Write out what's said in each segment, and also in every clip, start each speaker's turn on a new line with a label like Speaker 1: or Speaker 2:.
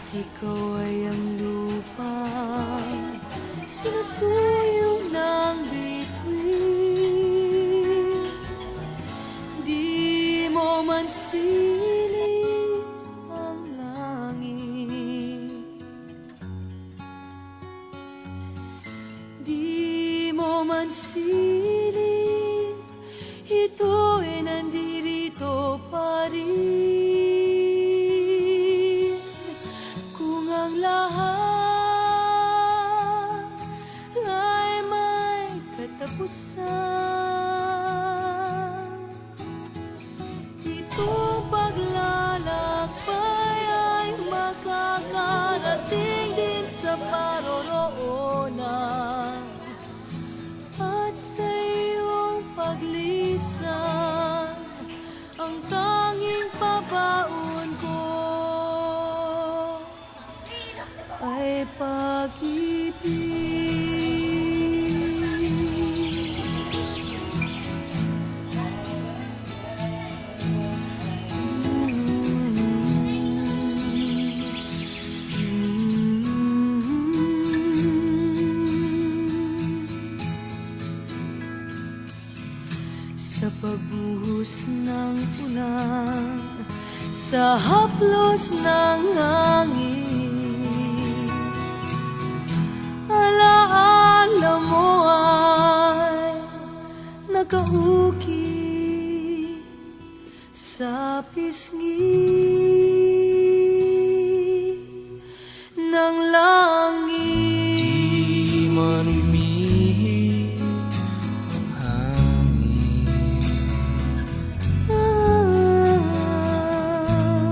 Speaker 1: ikaw ay ang lupang sinusuyo ng bituin. Di mo man sining ang langit, di mo man sining, ito'y nandirito pa rin. Kung ang lahat ay may katapusan, itong paglalakbay ay makakarating din sa paroroonan. At sa iyong paglisan, ang tanging pabaon ko ay pag-ibig. Sa pagbuhos ng ulan, sa haplos ng hangin, alaala mo ay nakaukit sa pisngi ng langit.
Speaker 2: Di man umihip ang hangin,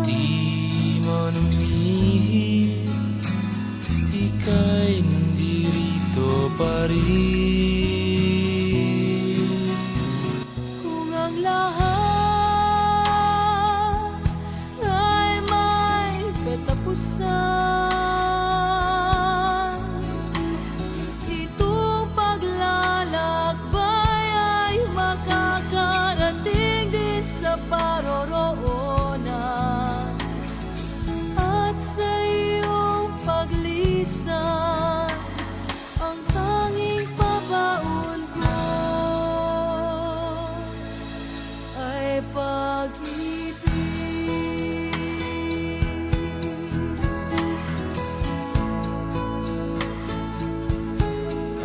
Speaker 2: di man umihip, ika'y nandirito pa rin.
Speaker 1: Kung ang lahat ay may katapusan, itong paglalakbay ay makakarating din sa paroroonan. At sa iyong paglisan, ang tanging pabaon ko ay pag-ibig.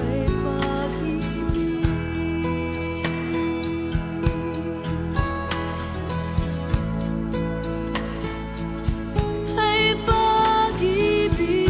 Speaker 1: Ay pag-ibig. Ay pag-ibig.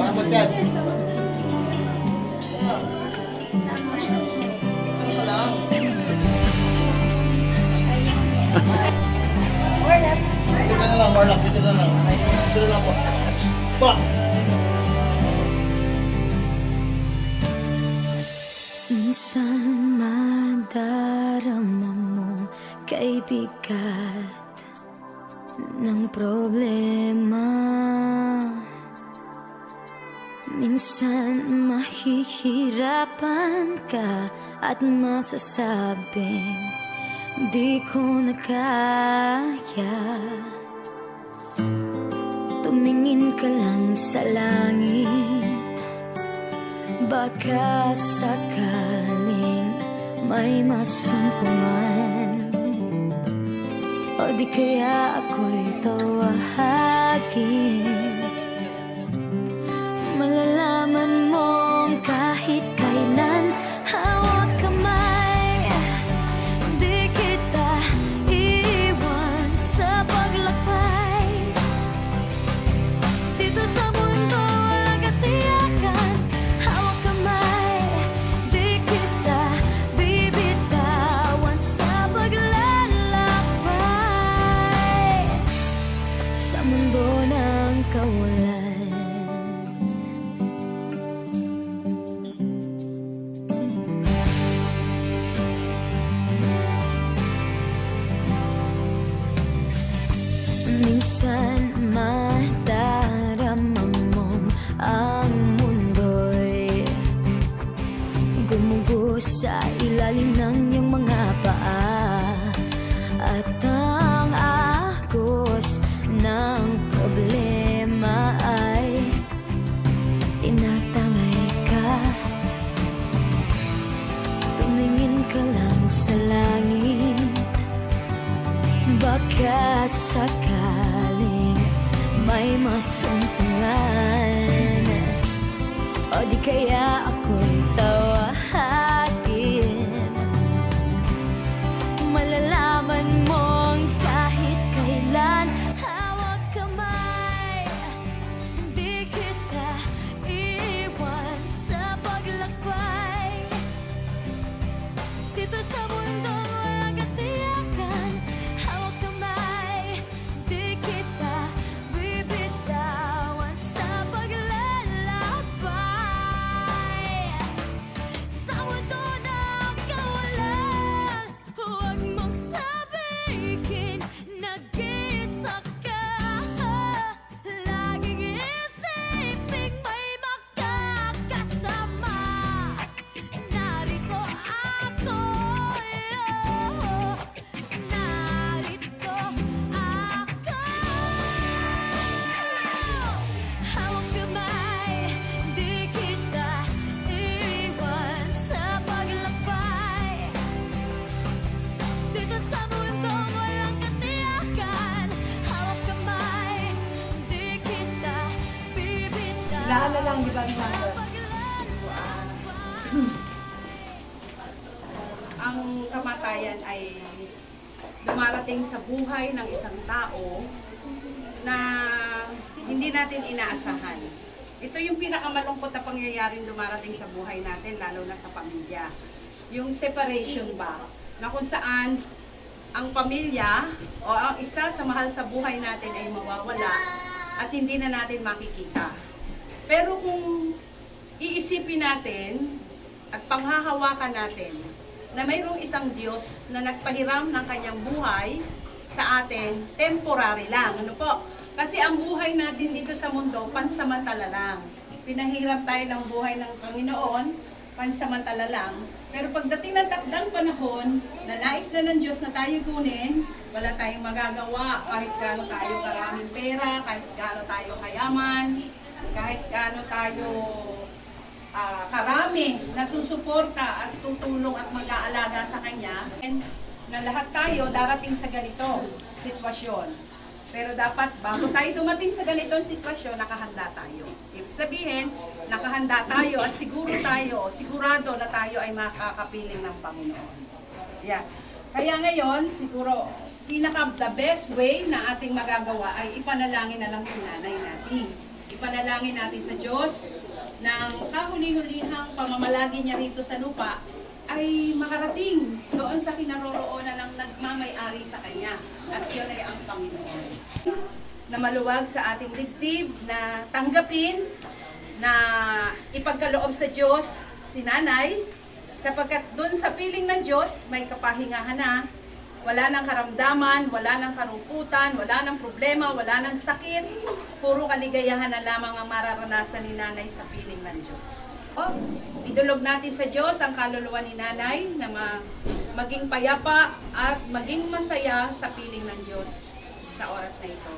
Speaker 3: Salamat yan. Dito na lang, Marlak. Dito na lang. Dito na lang po. Pak!
Speaker 1: Minsan madarama mo kay bigat ng problema. Minsan mahihirapan ka at masasabing di ko na kaya. Tumingin ka lang sa langit, baka sakaling may masumpungan. O di kaya ako'y tawagin. Malalaman mong kahit kailan hawak kamay, di kita iiwan sa paglakbay. Dito sa mundo walang katiyakan, hawak kamay, di kita bibitawan sa paglalakbay. Sa mundo ng kawalan, minsan madarama mong ang mundo'y gumugos sa ilalim ng iyong mga paa, at ang agos ng problema ay tinatangay ka. Tumingin ka lang sa langit, baka sakaling may masumpungan. O di kaya ako'y tawagin. Malalaman mong kahit kailan hawak kamay, di kita iwan sa paglakbay. Dito sa mundo walang katiyakan, hawak kamay, di kita bibitawan sa paglalakbay. Sa mundo ng kawalan, huwag mong sabihin nag-iisa ka. Laging isipin may makakasama. Narito ako, narito ako. Hawak kamay, di kita iiwan sa paglakbay. Dito sa mundong walang katiyakan, hawak kamay, di kita bibitawan.
Speaker 3: Laala lang, di ba, Alexander? Ang kamatayan ay dumarating sa buhay ng isang tao na hindi natin inaasahan. Ito yung pinakamalungkot na pangyayaring dumarating sa buhay natin, lalo na sa pamilya. Yung separation ba, na kung saan ang pamilya o ang isa sa mahal sa buhay natin ay mawawala at hindi na natin makikita. Pero kung iisipin natin at panghahawakan natin na mayroong isang Diyos na nagpahiram ng kanyang buhay sa atin, temporary lang. Ano po? Kasi ang buhay natin dito sa mundo, pansamantala lang. Pinahiram tayo ng buhay ng Panginoon, pansamantala lang. Pero pagdating ng takdang panahon, na nais na ng Diyos na tayo kunin, wala tayong magagawa kahit gaano tayo karaming pera, kahit gaano tayo kayaman, kahit gaano tayo karami na susuporta at tutulong at mag-aalaga sa Kanya. And na lahat tayo darating sa ganito sitwasyon. Pero dapat bago tayo dumating sa ganitong sitwasyon, nakahanda tayo. Ibig sabihin, nakahanda tayo at sigurado na tayo ay makakapiling ng Panginoon. Yeah. Kaya ngayon, siguro, the best way na ating magagawa ay ipanalangin na lang si nanay natin. Ipanalangin natin sa Diyos ng kahuli-hulihang pamamalagi niya rito sa lupa ay makarating doon sa kinaroroonan ng nagmamay-ari sa Kanya. At yun ay ang Panginoon. Na maluwag sa ating dibdib, na tanggapin, na ipagkaloob sa Diyos si nanay, Sapagkat doon sa piling ng Diyos, may kapahingahan na, wala nang karamdaman, wala nang karungkutan, wala nang problema, wala nang sakit. Puro kaligayahan na lamang ang mararanasan ni nanay sa piling ng Diyos. Idulog natin sa Diyos ang kaluluwa ni nanay na maging payapa at maging masaya sa piling ng Diyos sa oras na ito.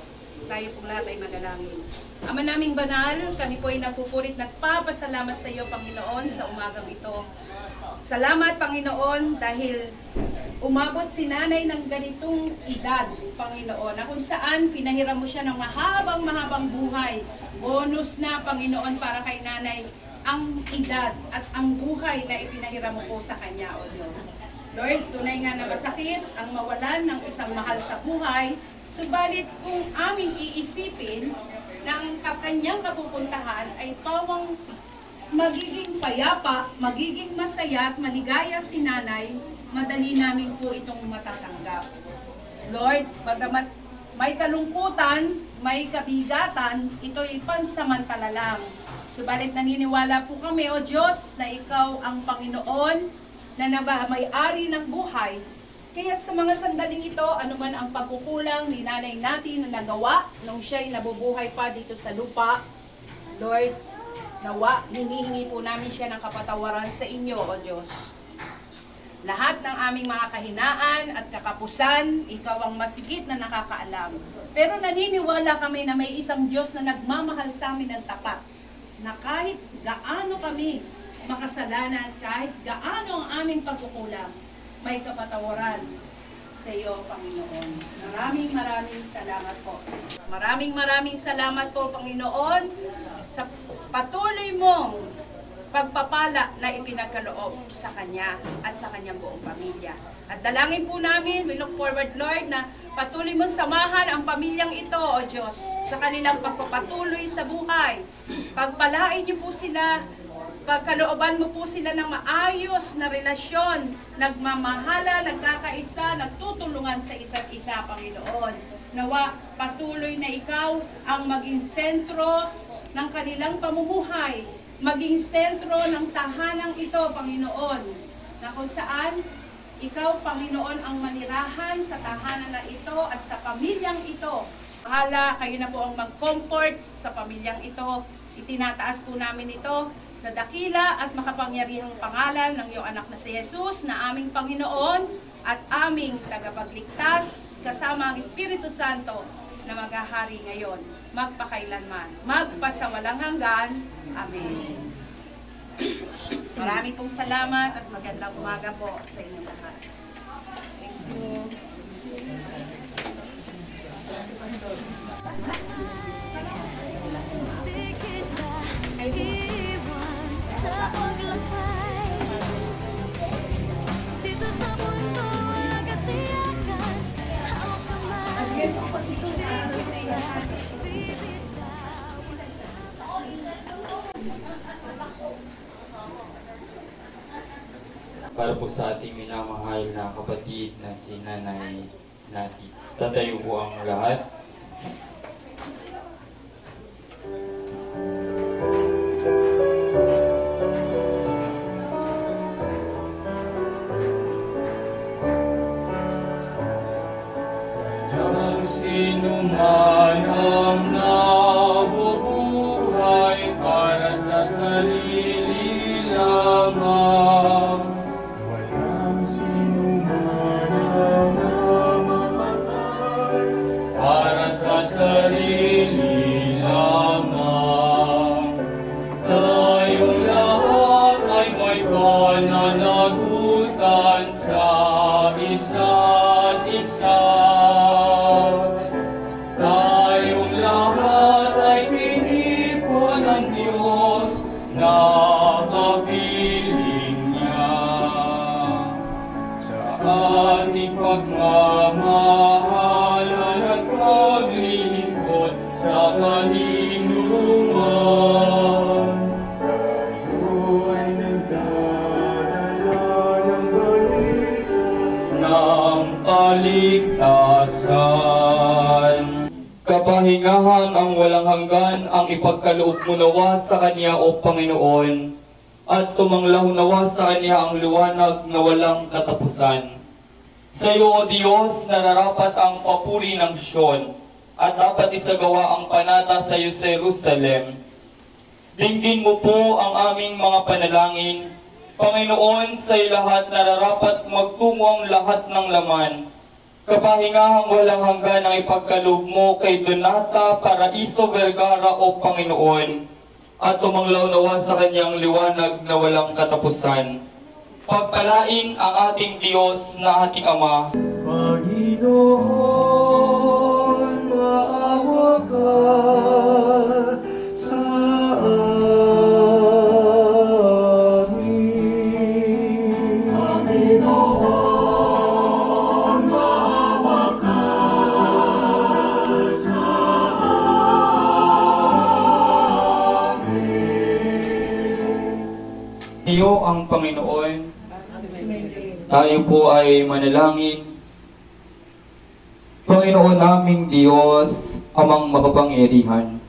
Speaker 3: Tayo pong lahat ay manalangin. Ama naming banal, kami po ay nagpupurit, nagpapasalamat sa iyo, Panginoon, sa umagang ito. Salamat, Panginoon, dahil umabot si nanay ng ganitong edad, Panginoon, na kung saan pinahiram mo siya ng mahabang buhay. Bonus na, Panginoon, para kay nanay ang edad at ang buhay na ipinahiram mo po sa kanya, O Diyos. Lord, tunay nga na masakit ang mawalan ng isang mahal sa buhay, subalit kung aming iisipin na ang kanyang kapupuntahan ay pawang magiging payapa, magiging masaya at maligaya si nanay, madali namin po itong matatanggap. Lord, bagamat may kalungkutan, may kabigatan, ito'y pansamantala lang. Subalit naniniwala po kami, O Diyos, na Ikaw ang Panginoon na may-ari ng buhay. Kaya't sa mga sandaling ito, anuman ang pagkukulang ni nanay natin na nagawa nung siya'y nabubuhay pa dito sa lupa, Lord, nawa, hinihingi po namin siya ng kapatawaran sa inyo, O Diyos. Lahat ng aming mga kahinaan at kakapusan, ikaw ang masigit na nakakaalam. Pero naniniwala kami na may isang Diyos na nagmamahal sa amin ng tapat, na kahit gaano kami makasalanan, kahit gaano ang aming pagkukulang, may kapatawaran sa iyo, Panginoon. Maraming salamat po. Maraming salamat po, Panginoon, sa patuloy mong pagpapala na ipinagkaloob sa Kanya at sa Kanyang buong pamilya. At dalangin po namin, we look forward, Lord, na patuloy mong samahan ang pamilyang ito, O Diyos, sa kanilang pagpapatuloy sa buhay. Pagpalain niyo po sila, pagkalooban mo po sila ng maayos na relasyon, nagmamahala, nagkakaisa, nagtutulungan sa isa't isa, Panginoon. Nawa, patuloy na ikaw ang maging sentro ng kanilang pamumuhay, maging sentro ng tahanang ito, Panginoon, na kung saan ikaw, Panginoon, ang manirahan sa tahanan na ito at sa pamilyang ito. Bahala, kayo na po ang mag-comfort sa pamilyang ito. Itinataas po namin ito sa dakila at makapangyarihang pangalan ng iyong anak na si Jesus, na aming Panginoon at aming tagapagligtas, kasama ang Espiritu Santo na maghahari ngayon, magpakailanman, magpasawalang hanggan. Amen. Maraming pong salamat at magandang umaga po sa inyong lahat. Thank you.
Speaker 1: Di kita iwan sa paglakbay. Dito sa mundo agad-tiyakan, hawak kamay. Di kita
Speaker 4: Para po sa ating minamahal na kapatid na si Nanay Nati. Tatayo po ang lahat.
Speaker 2: Walang sino man ang nabubuhay para sa sarili lamang. Walang sino man ang namamatay para sa sarili lamang. Tayong lahat ay may pananagutan sa isa't isa. Tayong lahat ay tinipon ng Diyos na kapiling niya. Sa ating pagmamahalan at paglilingkod sa kanlungan, tayo ay nagdadala ng balita ng kaligtasan.
Speaker 4: Kapahingahan ang walang hanggan ang ipagkaloob mo nawa sa Kanya, O Panginoon. at tumanglaw nawa sa kanya ang liwanag na walang katapusan. Sa iyo, O Diyos, nararapat ang papuri ng Siyon, at dapat isagawa ang panata sa iyo sa Jerusalem. Dinggin mo po ang aming mga panalangin. Panginoon, sa iyo lahat nararapat magtungo ang lahat ng laman. Kapahingahang walang hanggan ang ipagkaloob mo kay Donata Paraiso Vergara, O Panginoon, at tumanglaw nawa sa kanyang liwanag na walang katapusan. Pagpalain ang ating Diyos na ating Ama.
Speaker 2: Panginoon, maawa ka sa amin. Panginoon, maawa ka sa amin.
Speaker 4: Iyo ang Panginoon. Tayo po ay manalangin. Panginoon naming Diyos, Amang makapangyarihan,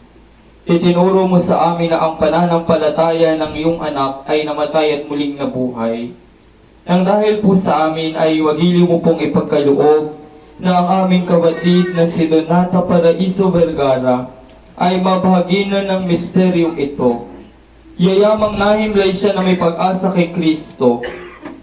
Speaker 4: itinuro mo sa amin na ang pananampalataya ng iyong anak ay namatay at muling nabuhay. Nang dahil po sa amin ay wagili mo pong ipagkaloob na ang aming kapatid na si Donata Paraiso Vergara ay mabahaginan ng misteryong ito. Yayamang nahimlay siya na may pag-asa kay Kristo,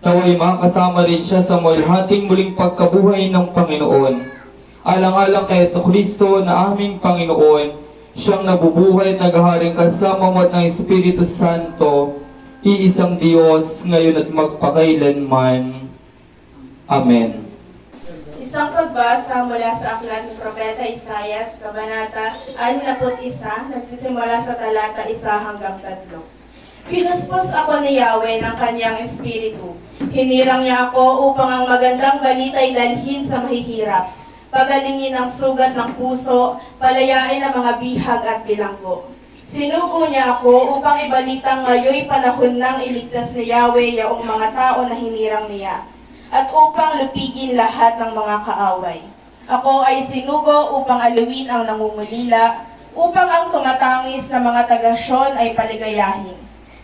Speaker 4: naway makasama rin siya sa mulhating muling pagkabuhay ng Panginoon. Alang-alang kay Jesucristo na aming Panginoon, siyang nabubuhay at naghaharing kasama mo at ng Espiritu Santo, iisang Diyos, ngayon at magpakailanman. Amen.
Speaker 5: Isang pagbasa mula sa aklat ni Propeta Isaias, Kabanata 61, nagsisimula sa talata 1 hanggang 3. Pinuspos ako ni Yahweh ng kanyang espiritu. Hinirang niya ako upang ang magandang balita ay dalhin sa mahihirap, pagalingin ang sugat ng puso, palayain ang mga bihag at bilanggo. Sinugo niya ako upang ibalitang ngayoy panahon ng iligtas ni Yahweh yaong mga tao na hinirang niya, at upang lupigin lahat ng mga kaaway. Ako ay sinugo upang aluin ang nangungulila, upang ang tumatangis na mga taga-Syon ay paligayahin.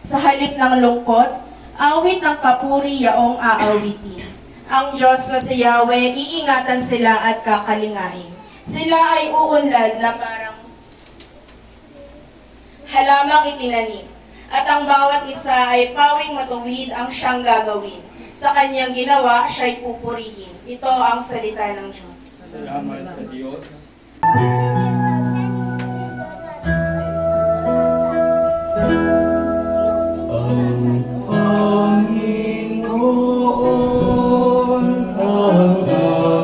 Speaker 5: Sa halip ng lungkot, awit ng papuri yaong aawitin. Ang Diyos na si Yahweh, iingatan sila at kakalingain. Sila ay uunlad na parang halamang itinanim, at ang bawat isa ay pawing matuwid ang siyang gagawin. Sa kanyang ginawa, siya'y pupurihin. Ito ang salita ng Diyos.
Speaker 2: Salamat sa Diyos. Ang Panginoon ang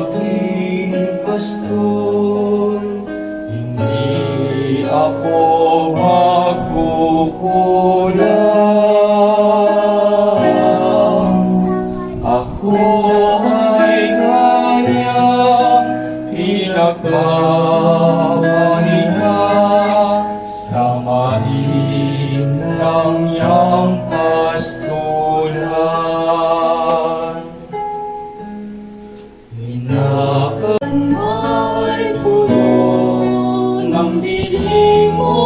Speaker 2: aking pastor, hindi ako magkukulang. Ako ay kaya pinagpapahinga sa mainang niyang pastulan. Ay puno ng dilim mo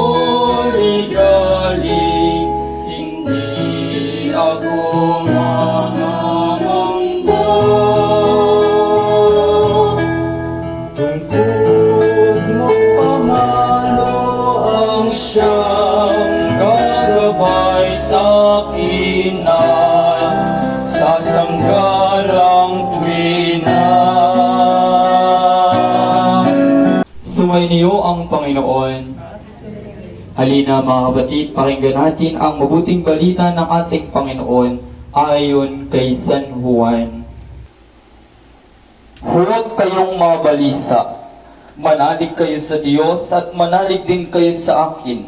Speaker 2: ligaling, hindi ako mangangamba. Tungkod magpamalo ang siyang gagabay sa akin na sasanggalang tuwina.
Speaker 4: Sumainiyo ang Panginoon. Halina mga kapatid, pakinggan natin ang mabuting balita ng ating Panginoon ayon kay San Juan. Huwag kayong mabalisa. Manalig kayo sa Diyos at manalig din kayo sa akin.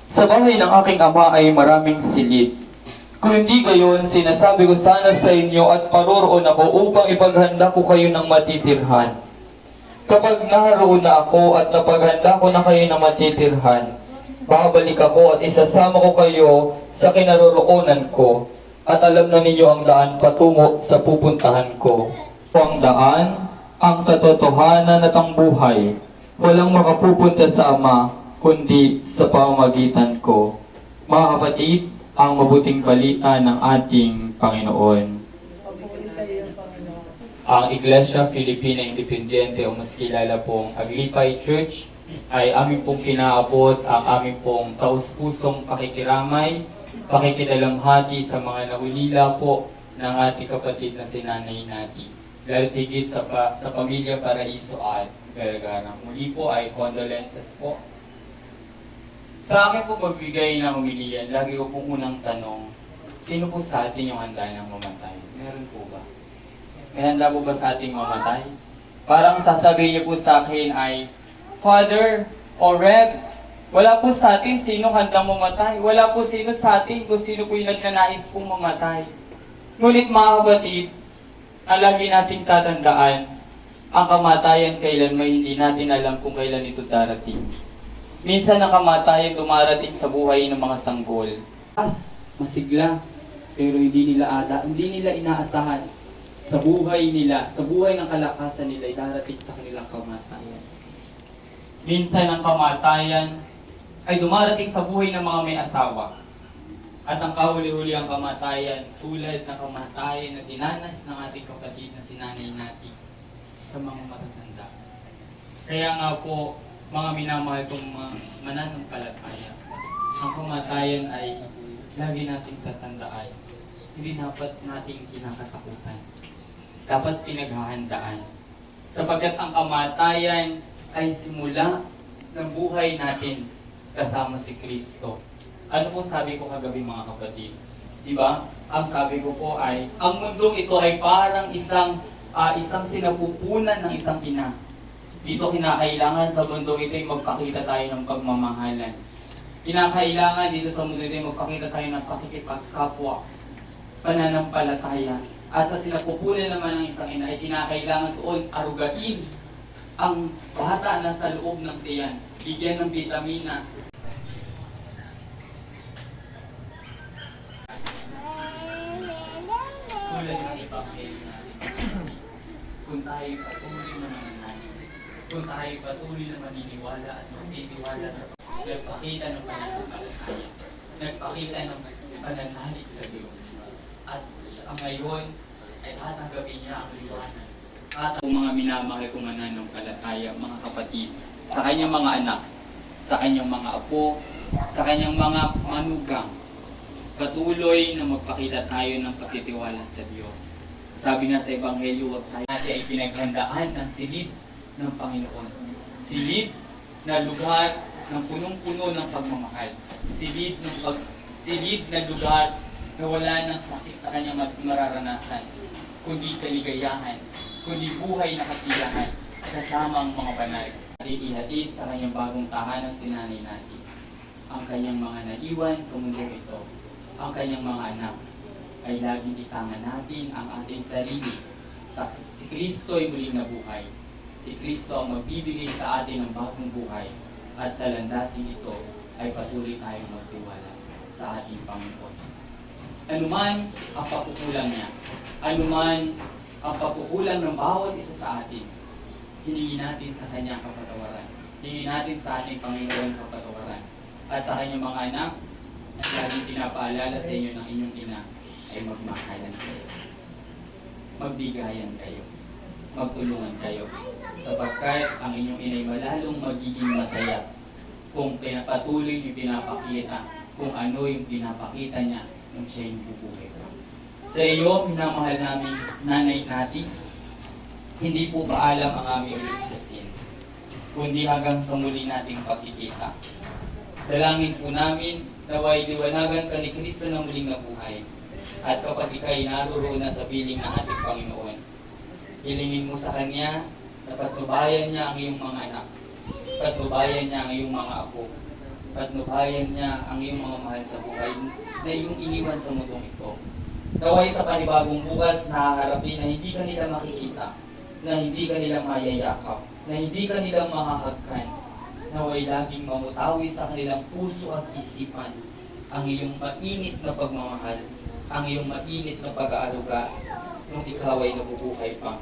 Speaker 4: Sa bahay ng aking Ama ay maraming silid. Kung hindi gayon, sinasabi ko sana sa inyo at paroroon ako upang ipaghanda ko kayo ng matitirhan. Kapag naroon na ako at napaghanda ko na kayo ng matitirhan, babalik ako at isasama ko kayo sa kinaroroonan ko, at alam na ninyo ang daan patungo sa pupuntahan ko. Ang daan, ang katotohanan at ang buhay, walang makapupunta sa Ama, kundi sa pamamagitan ko. Mga kapatid, ang mabuting balita ng ating Panginoon. Ang Iglesia Filipina Independiente o mas kilala pong Aglipay Church ay aming pong pinaabot ang aming pong taus-pusong pakikiramay, pakikidalamhati sa mga nahulila po ng ating kapatid na si Nanay Nati. Lalo higit sa pamilya Paraiso at Vergara. Muli po ay condolences po. Sa akin po magbigay ng humilian, lagi ko pong unang tanong, sino po sa atin yung handa ng mamatay? Meron po ba? May handa po ba sa ating mamatay? Parang sasabihin niyo po sa akin ay, Father o Reb, wala po sa atin sino handang mamatay. Wala po sino sa atin kung sino po yung nagnanais pong mamatay. Ngunit mga kapatid, ang lagi nating tatandaan, ang kamatayan kailan may hindi natin alam kung kailan ito darating. Minsan ang kamatayan dumarating sa buhay ng mga sanggol. Masigla, pero hindi nila inaasahan sa buhay nila, sa buhay ng kalakasan nila, darating sa kanilang kamatayan. Minsan ang kamatayan ay dumarating sa buhay ng mga may asawa. At ang kahuli-huli ang kamatayan, tulad ng kamatayan na dinanas ng ating kapatid na si Nanay Nati sa mga matatanda. Kaya nga po, mga minamahal kong mga mananampalataya, ang kamatayan ay lagi nating tatandaan. Hindi dapat nating kinakatakutan. Dapat pinaghahandaan. Sapagkat ang kamatayan ay simula ng buhay natin kasama si Kristo. Ano po sabi ko kagabi mga kapatid? Diba? Ang sabi ko po ay, ang mundong ito ay parang isang sinapupunan ng isang ina. Dito kinakailangan sa mundo ito ay magpakita tayo ng pagmamahalan. Kinakailangan dito sa mundo ito ay magpakita tayo ng pakikipagkapwa, pananampalataya. At sa sinapupunan naman ng isang ina ay kinakailangan doon arugain ang bata na sa loob ng tiyan. Bigyan ng vitamina. Tulad ng Ebanghelyo natin. Kung tayo patuloy na mananalig, kung tayo patuloy na maniniwala at magtitiwala sa nagpakita ng pananampalataya, nagpakita ng pananalig sa Diyos. At ang ngayon ay tatanggapin niya ang liwanag. At ang mga minamahal kong mananampalataya, mga kapatid, sa kanyang mga anak, sa kanyang mga apo, sa kanyang mga manugang, patuloy na magpakita tayo ng pagtitiwala sa Diyos. Sabi nga sa Ebanghelyo, huwag tayo natin ay pinaghandaan ng silid ng Panginoon. Silid na lugar ng punong-puno ng pagmamahal. Silid na lugar na wala ng sakit sa kanyang mararanasan, kundi kaligayahan, kundi buhay na kasiyahan, kasama ang mga banal. Ihatid sa kanyang bagong tahanan si Nanay Nati ang kanyang mga naiwan sa mundo ito. Ang kanyang mga anak ay laging itangan natin ang ating sarili. Si Kristo ay muling nabuhay. Si Kristo ang magbibigay sa atin ng bagong buhay. At sa landasin ito ay patuloy tayong magtiwala sa ating Panginoon. Anuman ang pagkukulang niya, anuman ang pagkukulang ng bawat isa sa atin, hiningi natin sa Kanya kapatawaran. Hiningi natin sa ating Panginoon kapatawaran. At sa Kanyang mga anak, at laging pinapaalala sa inyo ng inyong ina ay magmahalan kayo. Magbigayan kayo. Magtulungan kayo. Sapagkat ang inyong ina ay malalong magiging masaya kung patuloy niyo pinapakita kung ano yung pinapakita niya nung siya yung bubuhay pa. Sa iyo, minamahal namin Nanay Nati, hindi po paalam ang aming ligtasin, kundi hanggang sa muli nating pagkikita. Dalangin po namin naway liwanagan ka ni Kristo na muling nabuhay at kapag ika'y naroroon na sa piling ng ating Panginoon, hilingin mo sa Kanya na patnubayan niya ang iyong mga anak, patnubayan niya ang iyong mga apo, patnubayan niya ang iyong mga mahal sa buhay na iyong iniwan sa mundong ito. Naway sa panibagong bukas na haharapin na hindi ka nila makikita, na hindi ka nila mayayakap, na hindi ka nila mahahagkan, naway laging mamutawi sa kanilang puso at isipan ang iyong mainit na pagmamahal, ang iyong mainit na pag-aaruga nung ikaw ay nabubuhay pa.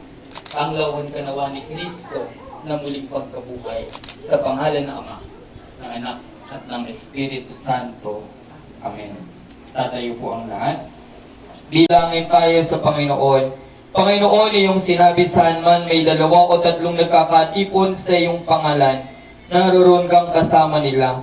Speaker 4: Ang lawan ka nawa ni Kristo na muling pagkabuhay sa pangalan ng Ama, ng Anak at ng Espiritu Santo. Amen. Tatayo po ang lahat. Bilangin tayo sa Panginoon. Panginoon, iyong sinabi saan man may 2 o 3 nagkakatipon sa iyong pangalan, naroon kang kasama nila.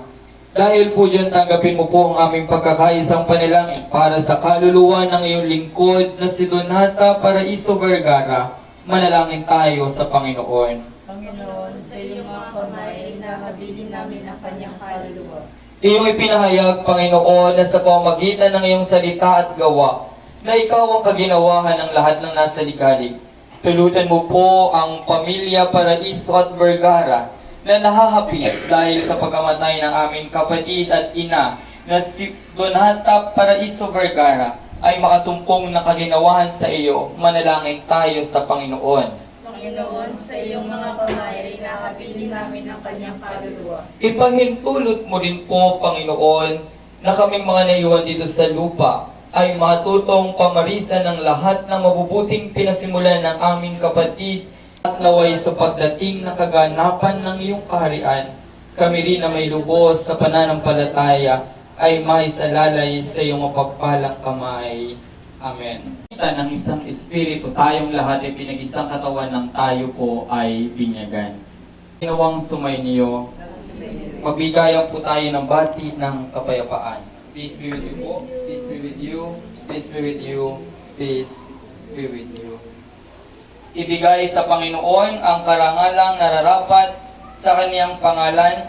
Speaker 4: Dahil po dyan, tanggapin mo po ang aming pagkakaisang panalangin para sa kaluluwa ng iyong lingkod na si Donata Paraiso Vergara. Manalangin tayo sa Panginoon.
Speaker 5: Panginoon, sa iyong mga kamay ay nakabili namin ang kanyang kaluluwa.
Speaker 4: Iyong ipinahayag, Panginoon, na sa pamamagitan ng iyong salita at gawa, na ikaw ang kaginawahan ng lahat ng nasa ligalig. Tulutan mo po ang pamilya Paraiso at Vergara na nahahapis dahil sa pagkamatay ng aming kapatid at ina na si Donata Paraiso Vergara ay makasumpong na kaginawahan sa iyo. Manalangin tayo sa Panginoon.
Speaker 5: Panginoon, sa iyong mga kamay ay nakabili namin ang kanyang kaluluwa.
Speaker 4: Ipahintulot mo rin po, Panginoon, na kaming mga naiwan dito sa lupa ay matutong pamarisan ng lahat ng mabubuting pinasimulan ng aming kapatid at naway sa pagdating ng kaganapan ng iyong kaharian, kami rin na may lubos sa pananampalataya ay maisalalay sa iyong mapagpalang kamay. Amen. Kita ng isang espiritu, tayong lahat ay pinag-isang katawan ng tayo po ay binyagan. Ginawang sumay niyo, magbigayan po tayo ng bati ng kapayapaan. Peace be with you po. Peace be with you. Peace be with you. Peace be with you. Ibigay sa Panginoon ang karangalang nararapat sa kaniyang pangalan.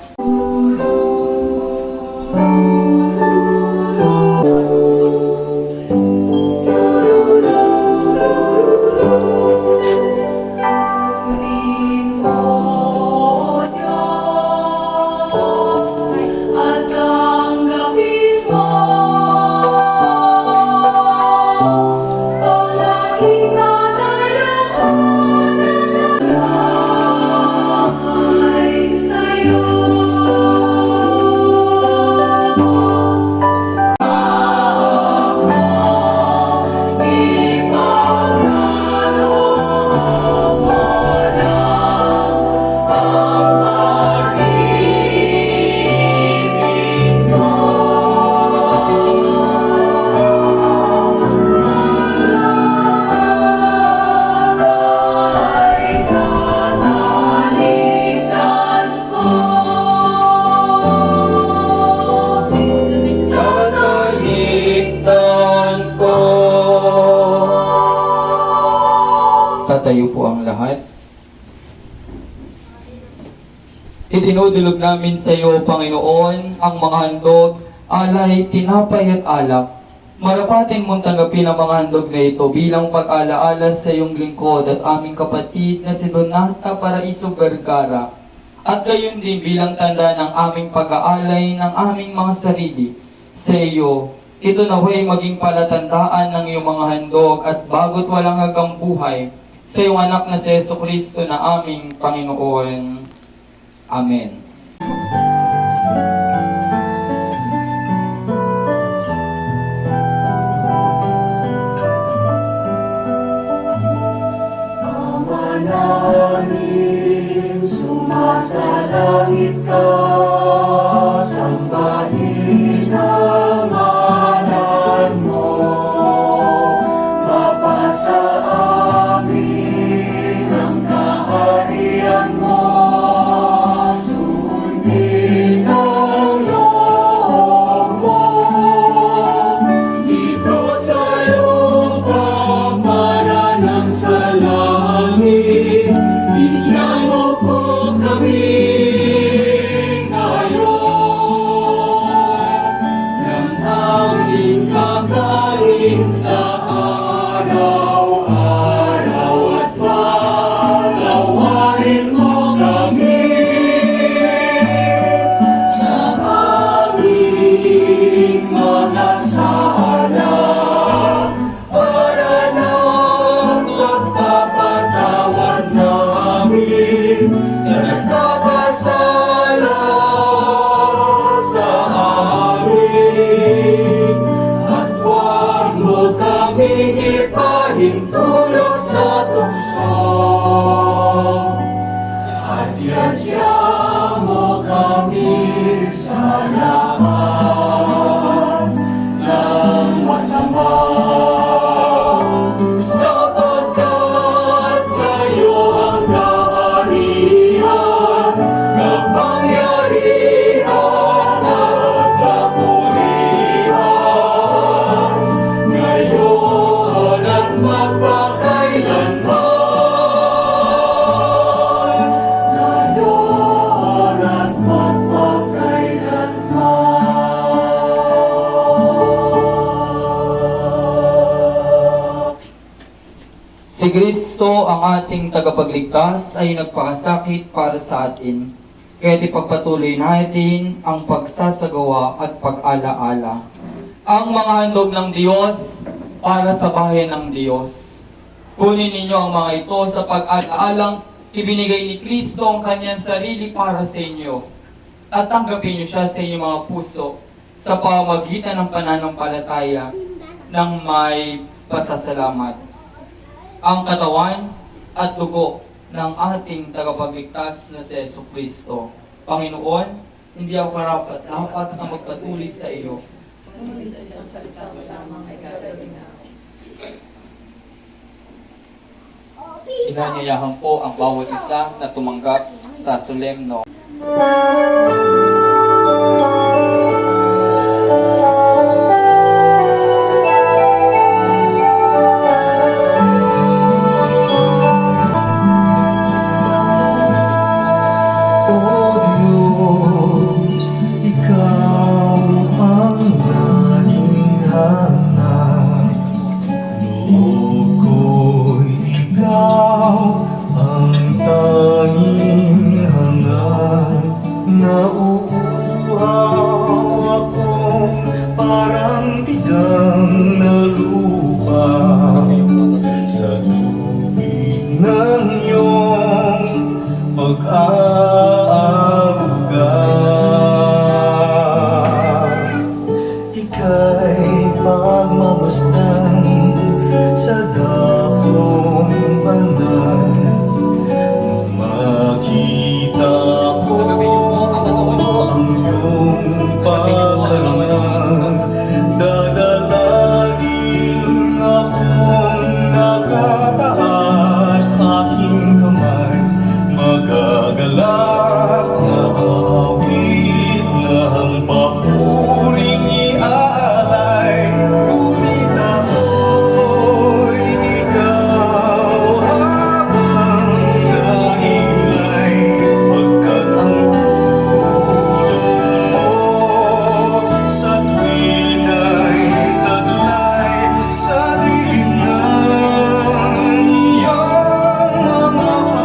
Speaker 4: Tatayo po ang lahat. Itinudulog namin sa iyo, Panginoon, ang mga handog, alay, tinapay at alak. Marapatin mong tanggapin ang mga handog na ito bilang pag-alaala sa iyong lingkod at aming kapatid na si Donata Paraiso Vergara. At gayon din bilang tanda ng aming pag-aalay ng aming mga sarili sa iyo. Ito naway maging palatandaan ng iyong mga handog at bago't walang hanggang buhay sa iyong anak na si Jesucristo na aming Panginoon. Amen.
Speaker 2: Ama namin, sumasalangit ka, sambahin ang ngalan mo, mapasa amin ang kaharian mo, sundin ang loob mo, dito sa lupa para nang sa langit. Bigyan mo po kami ngayon ng aming kakain sa araw-araw at patawarin mo kami sa aming mga sala para na magpapatawad namin sa nagkakasala sa amin. At huwag mo kaming ipahintulot sa tukso, at yadya mo kami sa lahat ng
Speaker 4: Kristo, ang ating tagapagligtas, ay nagpakasakit para sa atin. Kaya't ipagpatuloy natin ang pagsasagawa at pag-alaala. Ang mga handog ng Diyos para sa bayan ng Diyos. Kunin ninyo ang mga ito sa pag-alaalang ibinigay ni Kristo ang kanyang sarili para sa inyo. At tanggapin niyo siya sa inyong mga puso sa pamamagitan ng pananampalataya ng may pasasalamat. Ang katawan at dugo ng ating tagapagligtas na si Jesucristo. Panginoon, hindi ako karapat-dapat na magpatuloy sa iyo. Inanyayahan po ang bawat isa na tumanggap sa solemno.
Speaker 2: O Diyos, Ikaw ang laging hanap. Loob ko'y Ikaw ang tanging hangad. Nauuhaw akong parang tigang na lupa sa tubig ng iyong pag-aaruga. Ika'y pagmamasdan sa dakong banal. Makita ko ang iyong pagkalangan. Dadalangin akong nakataas aking kamay. Magagalak na awit na ang papuring iaalay. Ngunit ako'y ikaw habang nailay. Pagkat ang tulong mo sa tuwin ay taglay sa dilim ng iyong mga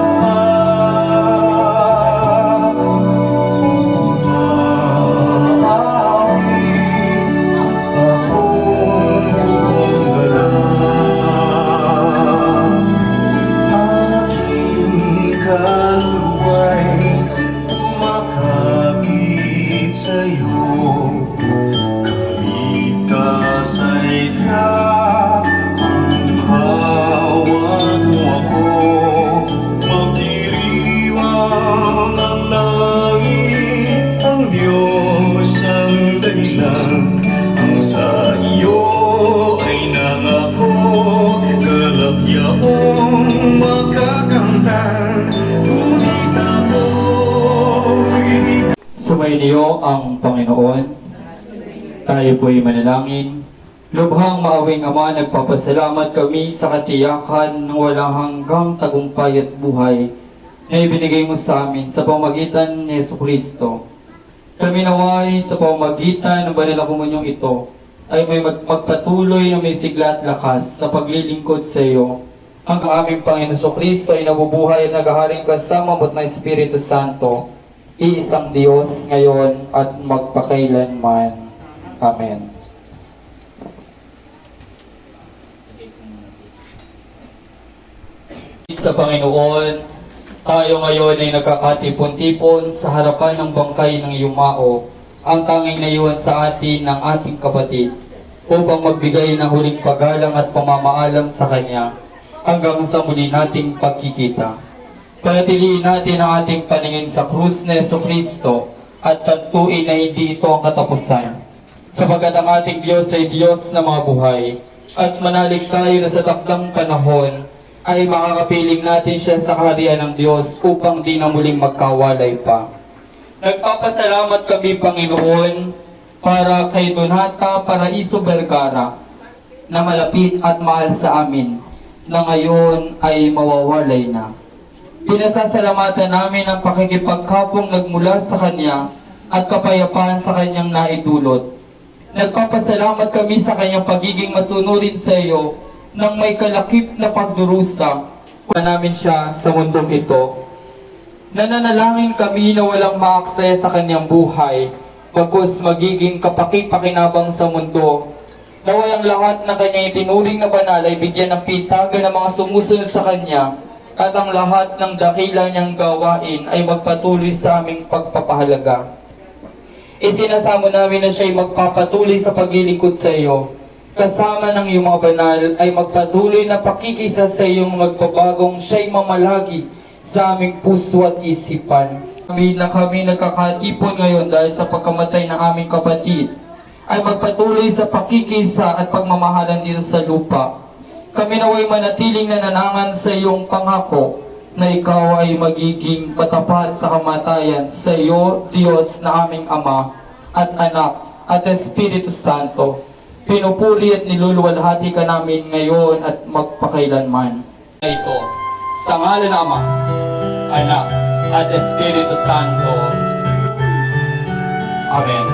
Speaker 2: ang sa iyo ay nangako, kalagyaong makakamtan. Ngunit ako'y
Speaker 4: Sumainyo ang Panginoon. Tayo po'y manalangin. Lubhang maawing Ama, nagpapasalamat kami sa katiyakan ng walang hanggang tagumpay at buhay na ibinigay mo sa amin sa pamamagitan ni Jesucristo. Kami naway sa pamamagitan ng banal na komunyong ito ay may magpatuloy na may sigla at lakas sa paglilingkod sa iyo. Ang aming Panginoon Jesucristo ay nabubuhay at naghaharing kasama mo't ng Espiritu Santo, iisang Diyos ngayon at magpakailanman. Amen. Sa Panginoon, tayo ngayon ay nagkakatipon-tipon sa harapan ng bangkay ng Yumao, ang tanging naiwan sa atin ng ating kapatid, upang magbigay ng huling paggalang at pamamaalam sa Kanya hanggang sa muli nating pagkikita. Panatiliin natin ang ating paningin sa krus na Jesucristo at tantuin na hindi ito ang katapusan, sapagat ang ating Diyos ay Diyos na mga buhay, at manalig tayo na sa takdang panahon ay makakapiling natin siya sa kaharian ng Diyos upang di na muling magkawalay pa. Nagpapasalamat kami, Panginoon, para kay Donata Paraiso Vergara na malapit at mahal sa amin na ngayon ay mawawalay na. Pinasasalamatan namin ang pakikipagkapong nagmula sa Kanya at kapayapaan sa Kanyang naidulot. Nagpapasalamat kami sa Kanyang pagiging masunurin sa iyo ng may kalakip na pagdurusa namin siya sa mundong ito. Nananalangin kami na walang maaksaya sa kanyang buhay, bagkus magiging kapaki-pakinabang sa mundo. Naway ang lahat ng kanyang itinuring na banal ay bigyan ng pitagan ng mga sumusunod sa kanya, at ang lahat ng dakila niyang gawain ay magpatuloy sa aming pagpapahalaga. Isinasamo namin na siya'y magpapatuloy sa paglilingkod sa iyo. Kasama ng iyong mga banal ay magpatuloy na pakikisa sa iyong magbabagong siya'y mamalagi sa aming puso at isipan. Kami nagkakaipon ngayon dahil sa pagkamatay ng aming kapatid, ay magpatuloy sa pakikisa at pagmamahalan dito sa lupa. Kami naway manatiling nananangan sa iyong pangako na ikaw ay magiging matapat sa kamatayan sa iyo, Diyos na aming Ama at Anak at Espiritu Santo. Pinupuri at niluluwalhati ka namin ngayon at magpakailanman. Ito, sa ngalan ng Ama, Anak at Espiritu Santo. Amen.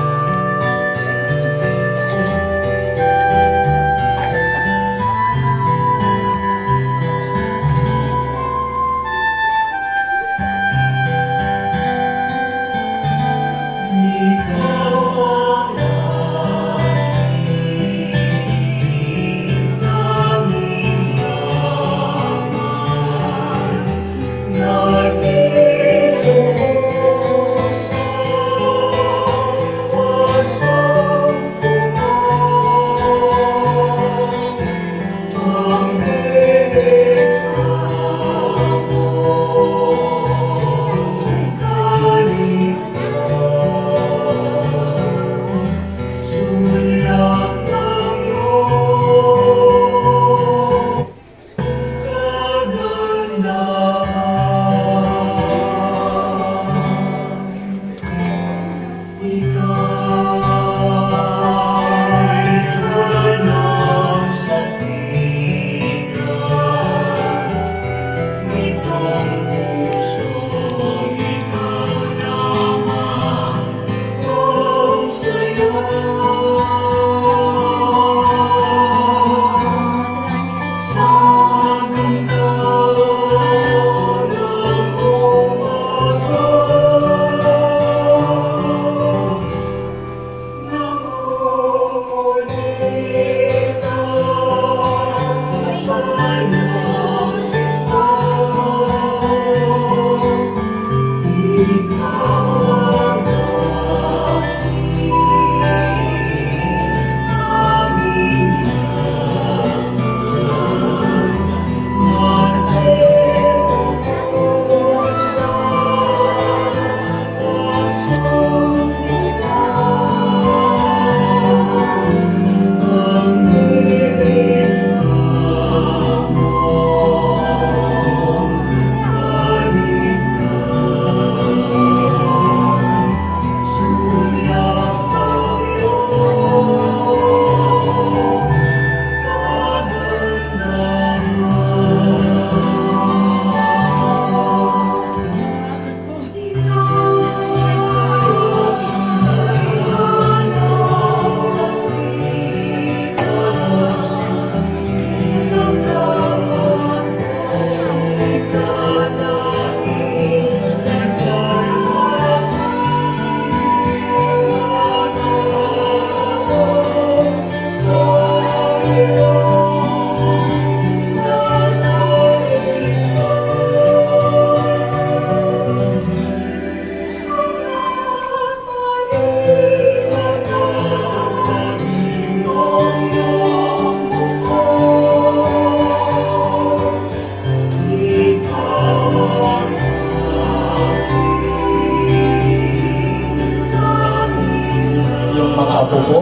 Speaker 4: Apo po.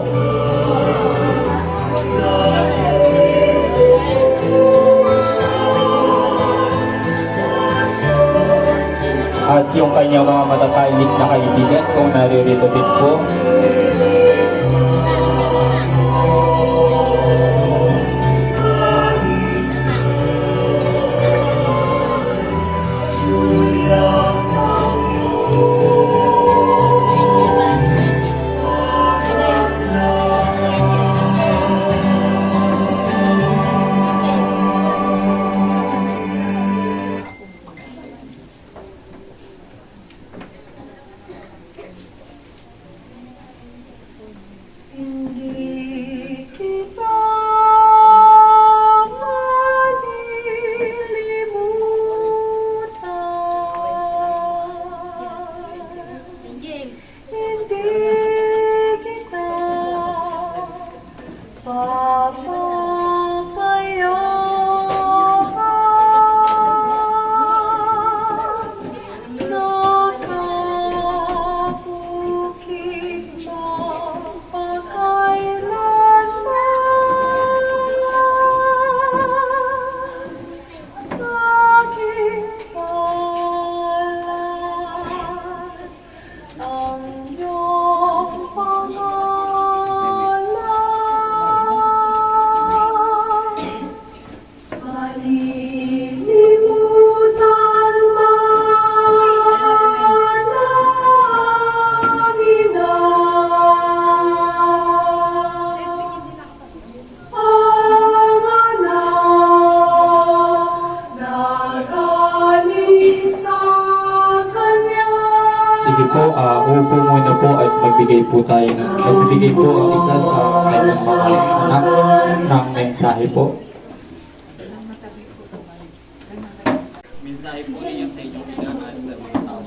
Speaker 4: At yung kanyang mga matatalik na kaibigan kung naririto din po. magbigay po ang isa sa kanyang mga anak ng mensahe po. Mensahe po niya sa inyong pinangalan sa mga tao.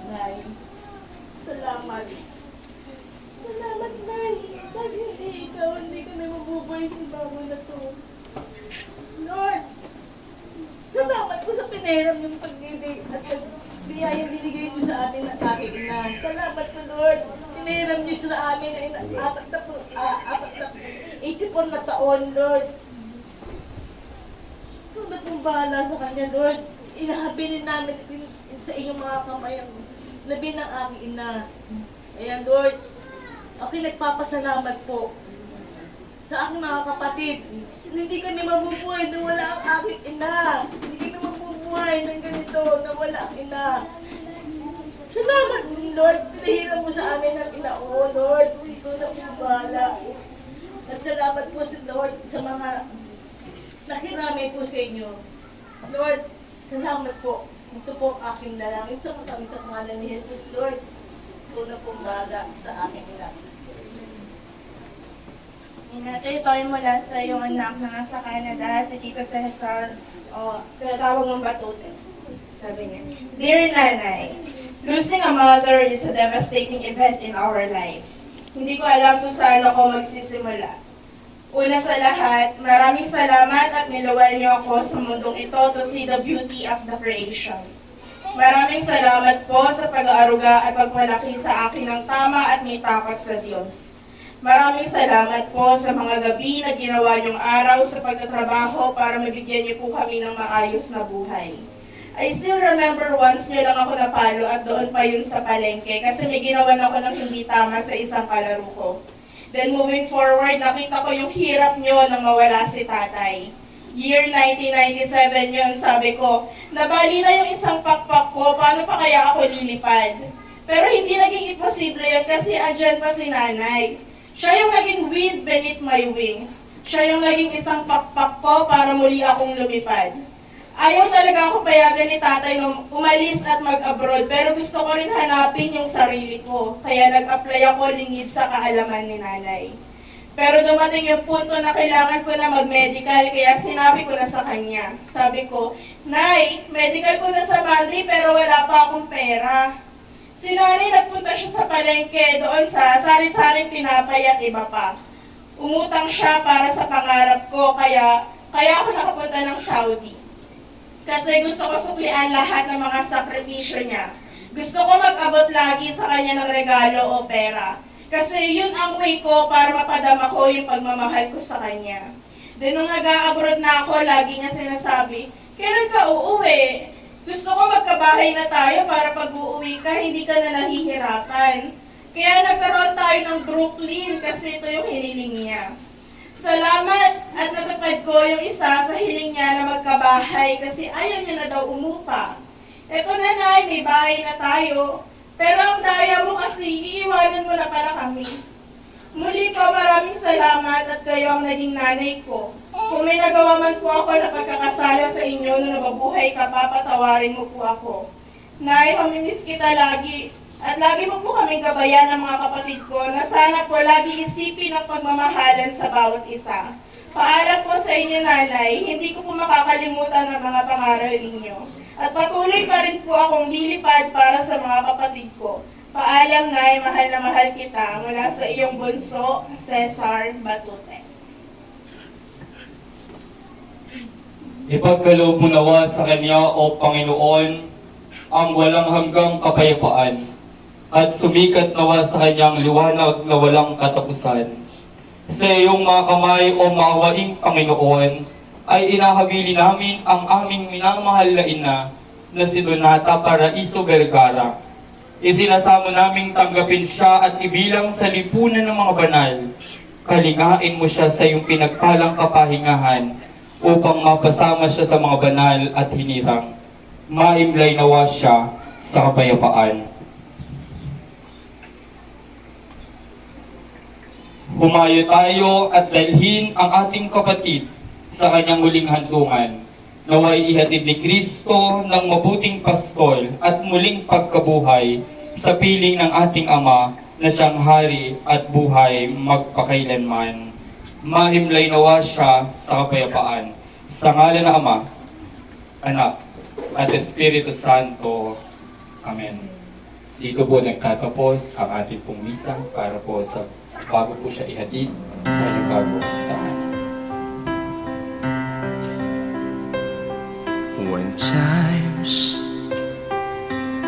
Speaker 5: Nay, salamat. Salamat, Nay. Pag hindi ikaw, hindi ko na mabubuhay sa bago na to. Lord, salamat po sa pinahiram yung pag-ibig at biyayang binigay mo sa atin at aking ina. Salamat po, Lord. Pinahiram niyo sa amin ay 84 na taon, Lord. Kung ba't mong bahala sa kanya, Lord? Inahabilin namin sa inyong mga kamay ang labi ng aking ina. Ayan, Lord. Ako'y nagpapasalamat po sa aking mga kapatid. Hindi kami mabubuhay na wala ang aking ina. Hindi kami mabubuhay ng ganito na wala ang ina. Salamat, Lord. Pinahiram mo sa amin ang ina. Oo, Lord. Ikaw na po bahala. At salamat po sa Lord sa mga nakiramay po sa inyo. Lord, salamat po. Ito po ang aking dalangin sa mga sa pangalan ni Jesus, Lord. Ikaw na pong bahala sa aking ina.
Speaker 6: Inatay tayo mula sa iyong anak na nasa Canada, si Tito Cesar, o tinatawag ng Batute. Sabi niya, Dear Nanay, losing a mother is a devastating event in our life. Hindi ko alam kung saan ako magsisimula. Una sa lahat, maraming salamat at niluwal niyo ako sa mundong ito to see the beauty of the creation. Maraming salamat po sa pag-aaruga at pagpalaki sa akin ng tama at may takot sa Diyos. Maraming salamat po sa mga gabi na ginawa niyong araw sa pagtatrabaho para mabigyan niyo po kami ng maayos na buhay. I still remember once niyo lang ako napalo at doon pa yun sa palengke kasi may ginawan ako ng hindi tama sa isang kalaro ko. Then moving forward, nakita ko yung hirap niyo nang mawala si tatay. Year 1997 yun, sabi ko, nabali na yung isang pakpak ko, paano pa kaya ako lilipad? Pero hindi naging imposible yun kasi andyan pa si nanay. Siya yung naging wind beneath my wings. Siya yung naging isang pakpak ko para muli akong lumipad. Ayaw talaga ako payagan ni tatay nung umalis at mag-abroad, pero gusto ko rin hanapin yung sarili ko. Kaya nag-apply ako lingid sa kaalaman ni nanay. Pero dumating yung punto na kailangan ko na mag-medical, kaya sinabi ko na sa kanya. Sabi ko, Nay, medical ko na sa Monday pero wala pa akong pera. Si nanay nagpunta siya sa palengke doon sa sari-saring tinapay at iba pa. Umutang siya para sa pangarap ko, kaya ako nakapunta ng Saudi. Kasi gusto ko suklian lahat ng mga sakripisyo niya. Gusto ko mag-abot lagi sa kanya ng regalo o pera. Kasi yun ang way ko para mapadama ko yung pagmamahal ko sa kanya. Then nung nag-a-abroad na ako, lagi niya sinasabi, kailan ka uuwi? Gusto ko magkabahay na tayo para pag uuwi ka, hindi ka na nahihirapan. Kaya nagkaroon tayo ng Brooklyn kasi ito yung hiniling niya. Salamat at natupad ko yung isa sa hiling niya na magkabahay kasi ayaw niya na daw umupa. Eto na, Nay, may bahay na tayo. Pero ang daya mo kasi, iiwanan mo na pala kami. Muli po, maraming salamat at kayo ang naging nanay ko. Kung may nagawa man po ako na pagkakasala sa inyo nung nababuhay ka pa, patawarin mo po ako. Nay, mamimiss kita lagi. At lagi mo po kaming gabayan ng mga kapatid ko na sana po lagi isipin ang pagmamahalan sa bawat isa. Paalam po sa inyo, Nanay, hindi ko po makakalimutan ang mga pangaral ninyo. At patuloy pa rin po akong lilipad para sa mga kapatid ko. Paalam, Nay, mahal na mahal kita mula sa iyong bunso, Cesar Batute.
Speaker 4: Ipagkaloob mo nawa sa Kanya, O Panginoon, ang walang hanggang kapayapaan, at sumikat nawa sa Kanyang liwanag na walang katapusan. Sa iyong mga kamay, O maawaing Panginoon, ay inahabili namin ang aming minamahal na ina na si Donata Paraiso Vergara. Isinasamo naming tanggapin siya at ibilang sa lipunan ng mga banal. Kalingain mo siya sa iyong pinagpalang kapahingahan upang mapasama siya sa mga banal at hinirang. Maimlay nawa siya sa kapayapaan. Humayo tayo at dalhin ang ating kapatid sa kanyang muling hantungan. Naway ihatid ni Kristo ng mabuting pastol at muling pagkabuhay sa piling ng ating Ama na siyang hari at buhay magpakailanman. Mahimlay nawa siya sa kapayapaan. Sa ngalan ng Ama, Anak, at Espiritu Santo. Amen. Dito po nagtatapos ang ating pong misa para po sa bago po siya ihatid sa bagong tahanan.
Speaker 7: When times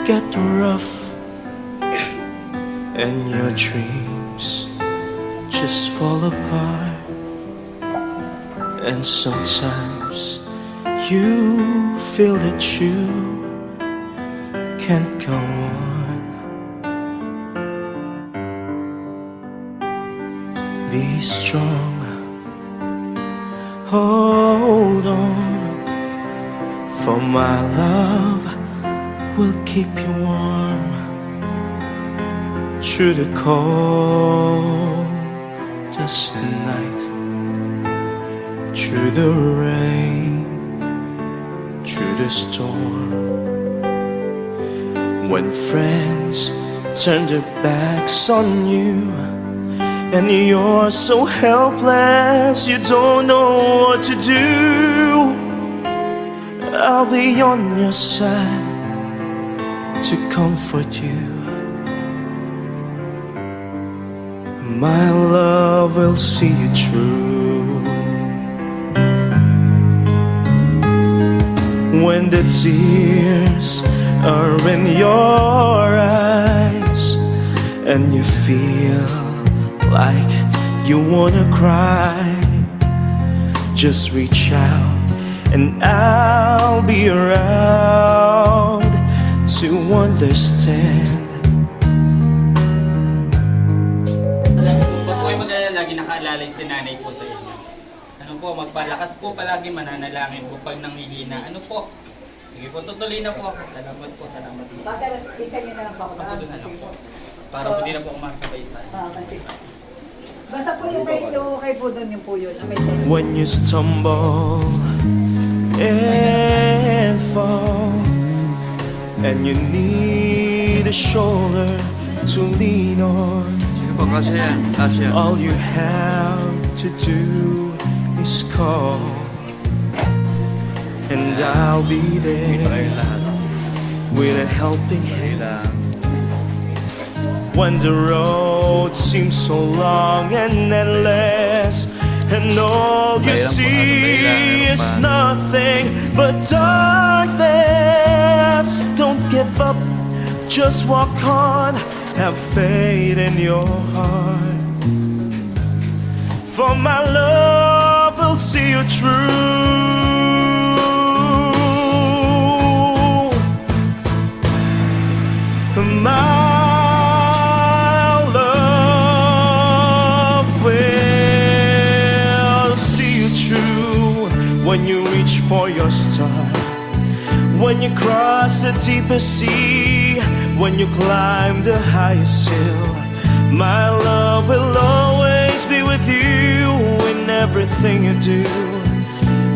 Speaker 7: get rough and your dreams just fall apart, and sometimes you feel that you can't go on, be strong, hold on, for my love will keep you warm through the coldest night, through the rain, through the storm. When friends turn their backs on you and you're so helpless you don't know what to do, I'll be on your side to comfort you. My love will see you through. When the tears are in your eyes and you feel like you wanna cry, just reach out and I'll be around to understand.
Speaker 4: Huwag po kayo mag-alala, lagi nakaalalay si nanay po sa inyo. Ano po, magpalakas po palagi, mananalangin po pag nanghihina. Ano po? Sige po, tutuloy na po ako. Salamat po, salamat po.
Speaker 8: Bakit kita niyo na lang po ako
Speaker 4: Patuloy na lang po. Para po di na po umasabay sa inyo.
Speaker 8: Kasi basta po yung may ito kay po doon yung po yun. Na may sense.
Speaker 7: When you stumble and fall and you need a shoulder to lean on, all you have to do is call and I'll be there with a helping hand. When the road seems so long and endless and all you see is nothing but darkness, don't give up, just walk on, have faith in your heart, for my love will see you through. My love will see you through. When you reach for your star, when you cross the deepest sea, when you climb the highest hill, my love will always be with you in everything you do,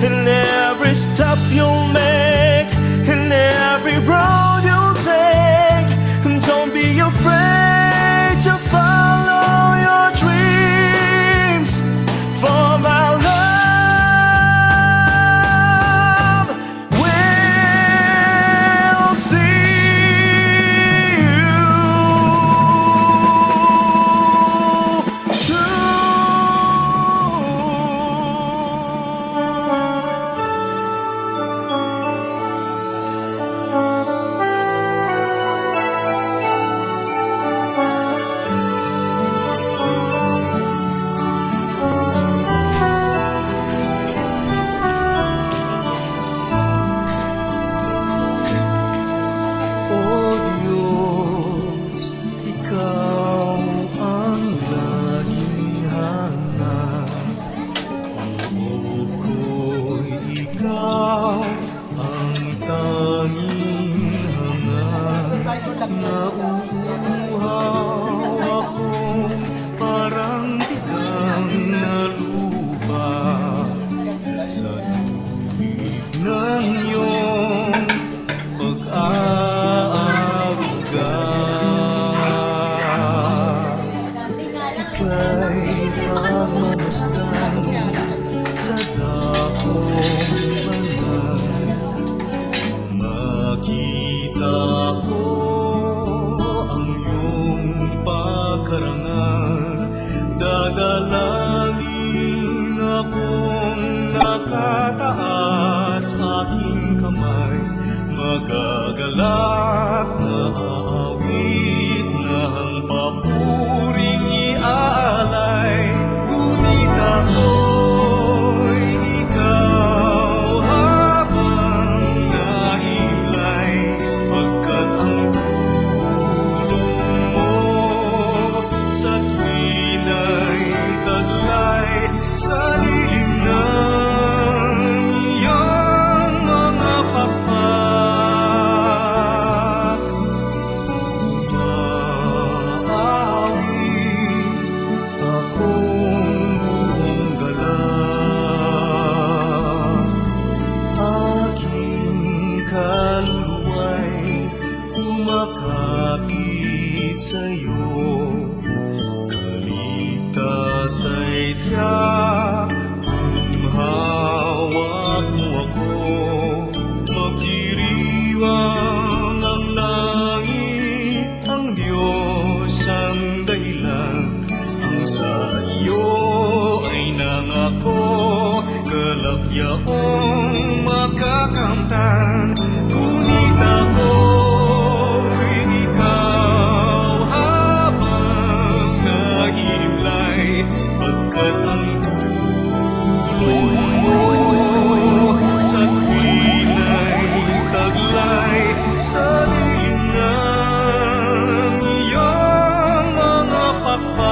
Speaker 7: in every step you'll make, in every road you'll take. Don't be afraid to follow your dreams, for my love will see you through. karangal. Dadalangin akong nakataas, aking kamay magagalak na aawit ng papuring iaalay. Ngunit ako'y ikaw habang nahimlay, pagkat ang tulong mo sa tuwina'y taglay sa lilim ng iyong mga pakpak. Umaawi akong buong galak, aking kaluluwa'y kumakapit sa'yo. Kaligtas ay tiyak kung hawak mo ako, magdiriwang ang langit, ang Diyos ang dahilan, ang sa iyo ay nangako, kalagyaong makakamtan. Ngunit ako'y ikaw habang nahimlay, pagkat ang tulong mo sa tuwina'y taglay sa lilim ng iyong mga pakpak.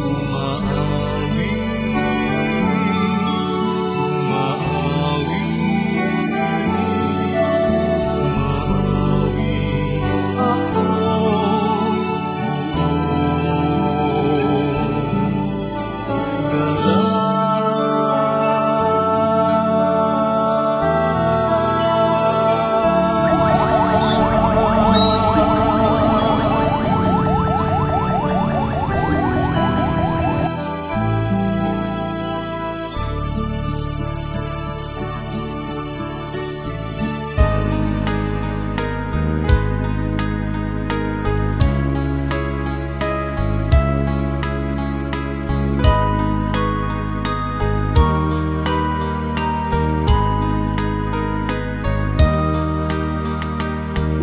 Speaker 7: Umaawi, umaawi, umaawi akong buong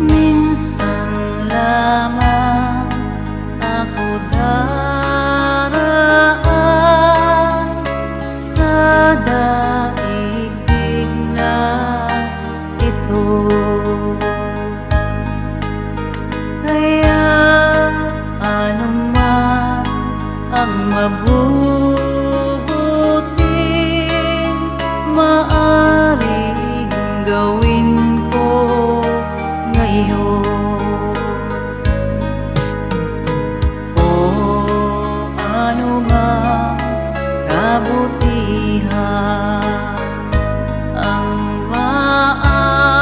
Speaker 1: Minsan lamang ako daraan sa daigdig na ito. Kaya anuman ang mabubuting maaring gawin ko ngayon. O anumang kabutihan ang maaari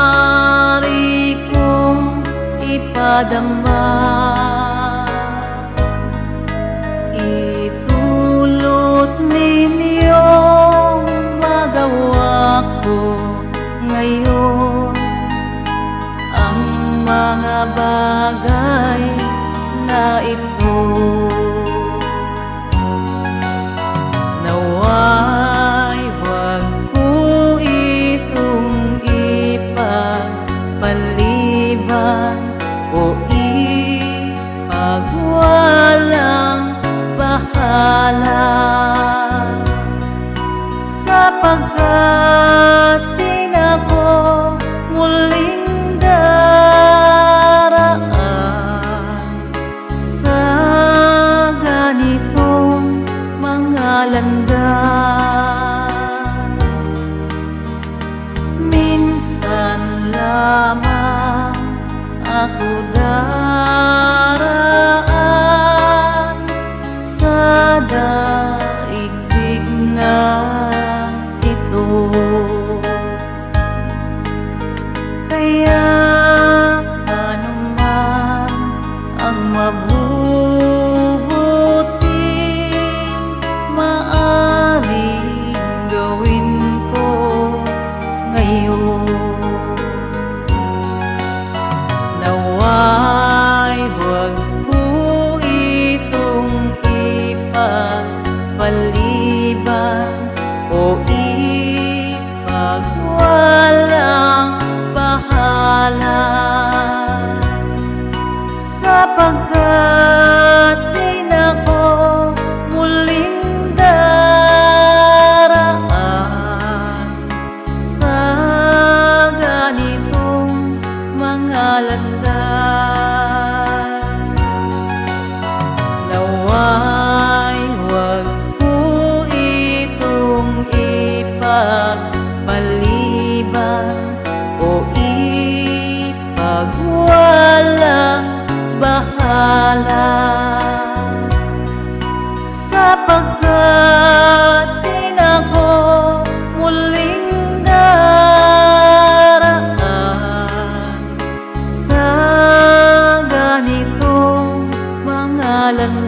Speaker 1: kong ipadama, itulot ninyong magawa ko ngayon ang mga bagay na ito. Nawa'y huwag ko itong ipagpaliban o ipagwalang bahala, sapagkat di na ko muling daraan sa ganitong mga landas. Minsan lamang ako daraan sa daigdig na ito. Kaya anuman ang mabubuting maaring gawin ko ngayon. Nawa'y
Speaker 9: sapagkat di na ko muling daraan sa ganitong mga landas. Naway huwag po itong ipagpaliban o ipagwalang bahala, sapagkat di na ko muling daraan sa ganitong mga landas.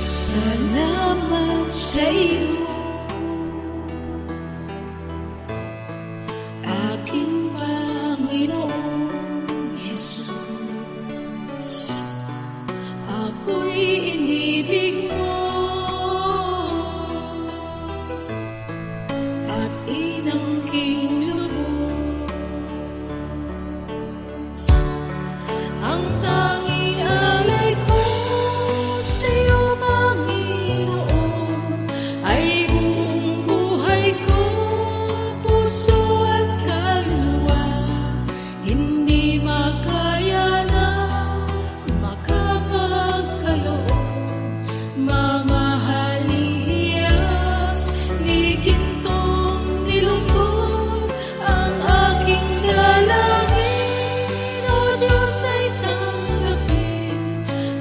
Speaker 1: Salamat sa iyo, aking Panginoong Jesus. Ako'y inibig mo at inangking lubos. Ang tanging alay ko sa iyo, Panginoon, ay buong buhay ko, puso at kaluluwa. Hindi makaya na makapagkaloob, mamahaling hiyas, ni gintong nilungkot ang aking dalangin. O Diyos ay tanggapin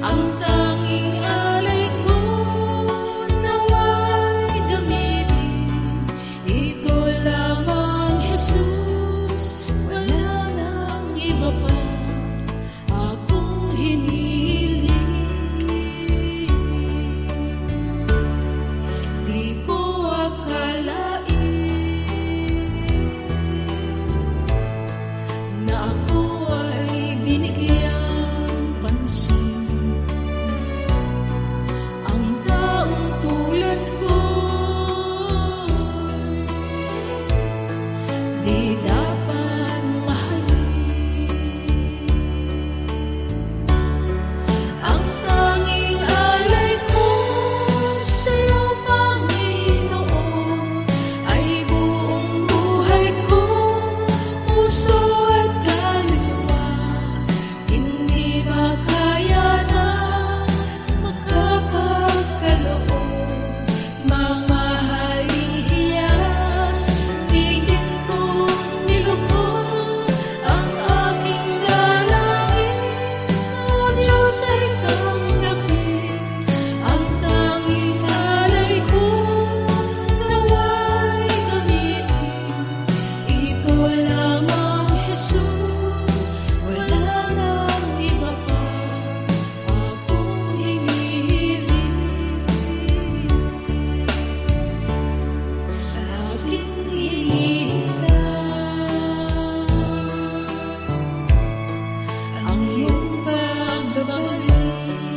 Speaker 1: ang tanging alay ko, naway gamitin. Ito lamang, Jesus, wala nang iba pa akong hinihiling. Di ko akalain na ako ay binigyan pansin. Ang taong tulad ko di dapat mahalin. Ang tanging alay ko sa iyo, Panginoon, ay buong buhay ko, puso at kaluluwa. Hindi makaya na makapagkaloob, mamahaling hiyas, di gintong nilungkot ang aking dalangin. O Diyos ay tanggapin ang tanging alay ko, naway gamitin. Ito lamang, Jesus, wala nang iba pa akong hinihiling. Aking hinihintay ang iyong pagbabalik.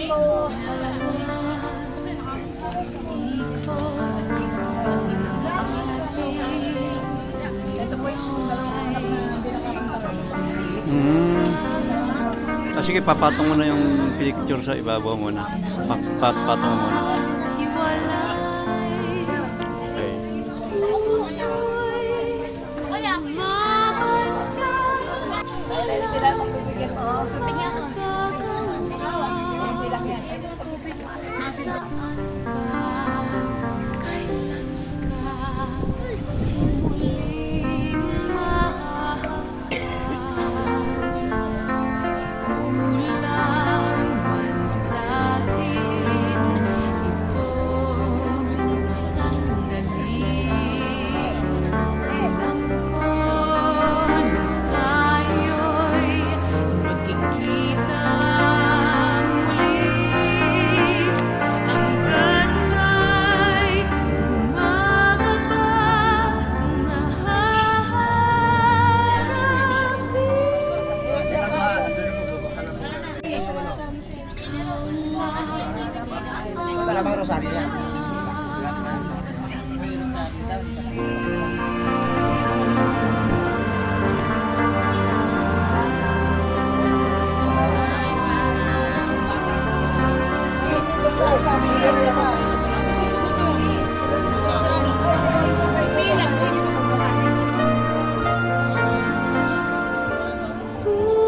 Speaker 8: Ito po yung dalawang anak na hindi nakakanta.
Speaker 10: Sige, papatong mo na yung picture sa ibabaw muna. Patong mo muna. Okay.
Speaker 8: Sila magbibigyan mo. Hindi lang yan.
Speaker 2: Malamang Rosario yan.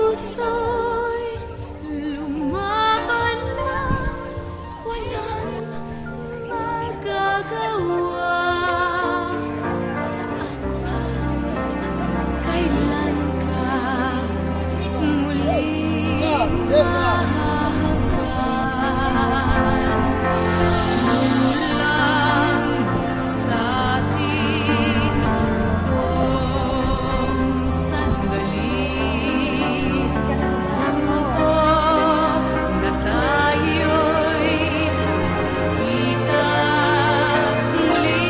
Speaker 1: Puso'y lumaban na walang magagawa. Kailan ka muling lang sa atin sandali. Na tayo'y kita muli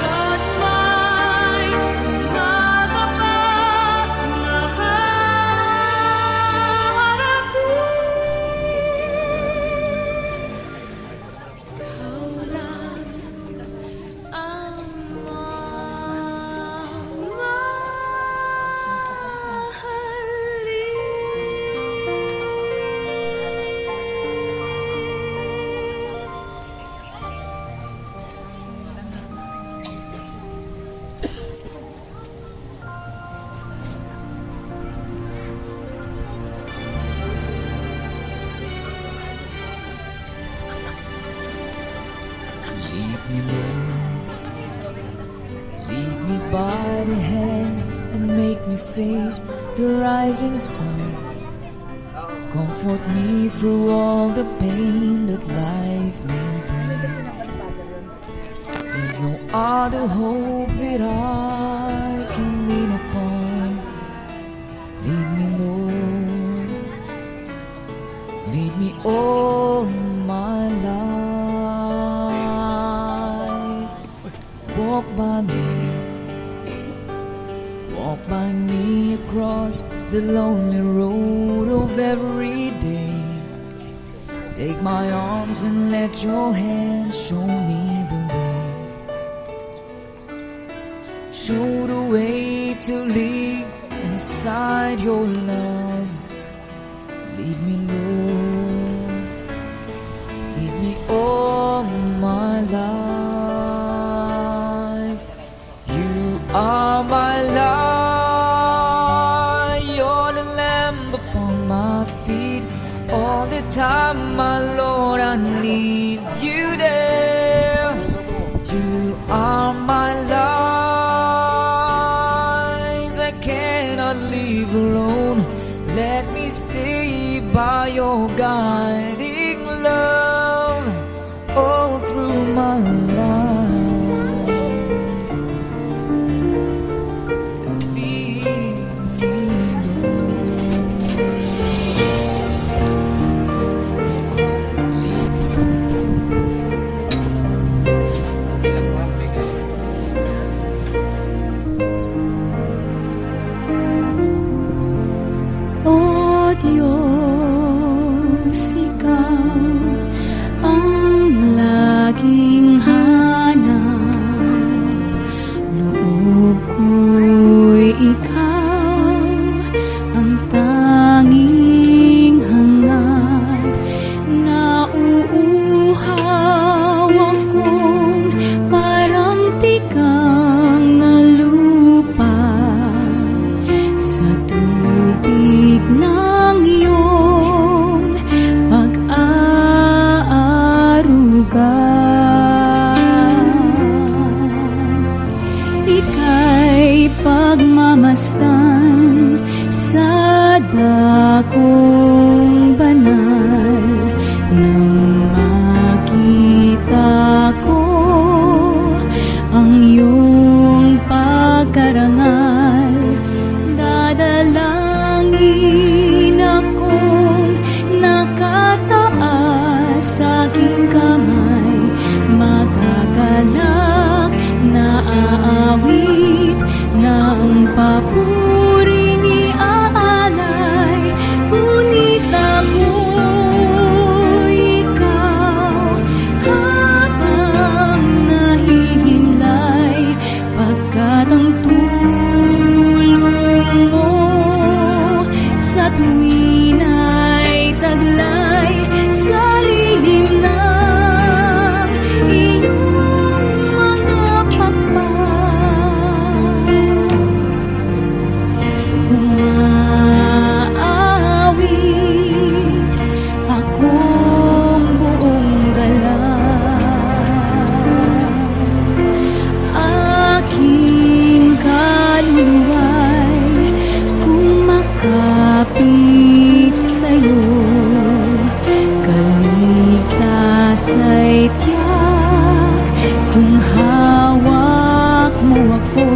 Speaker 1: hanggat may makapangarap. Ikaw lang ang
Speaker 9: Lead me, Lord, lead me by the hand and make me face the rising sun. Comfort me through all the pain that life may bring. There's no other hope that I can lean upon. Lead me, Lord, lead me all my life. Walk by me across the lonely road of every day. Take my arms and let your hand show me the way. Show the way to live inside your love. Lead me, Lord, lead me all my life. You are my life, you're the lamp upon my feet. All the time, my Lord, I need you there. You are my life, I cannot live alone. Let me stay by your guiding love all through my life. Lead me,
Speaker 1: Oh Diyos,
Speaker 9: kong banal nang makita ko ang iyong pagkarangal. Dadalangin akong nakataas sa aking kamay, makakalak na aawit ng papuring iaalay. Ngunit ako'y ikaw habang nahihimlay, pagkat ang tulong mo sa tuwin ay taglay sa lilim ng iyong mga pakpak. Umaawit akong buong galak, aking kaluluwa'y kumakapit sa'yo. Kaligtas ay tiyak kung hawak mo ako.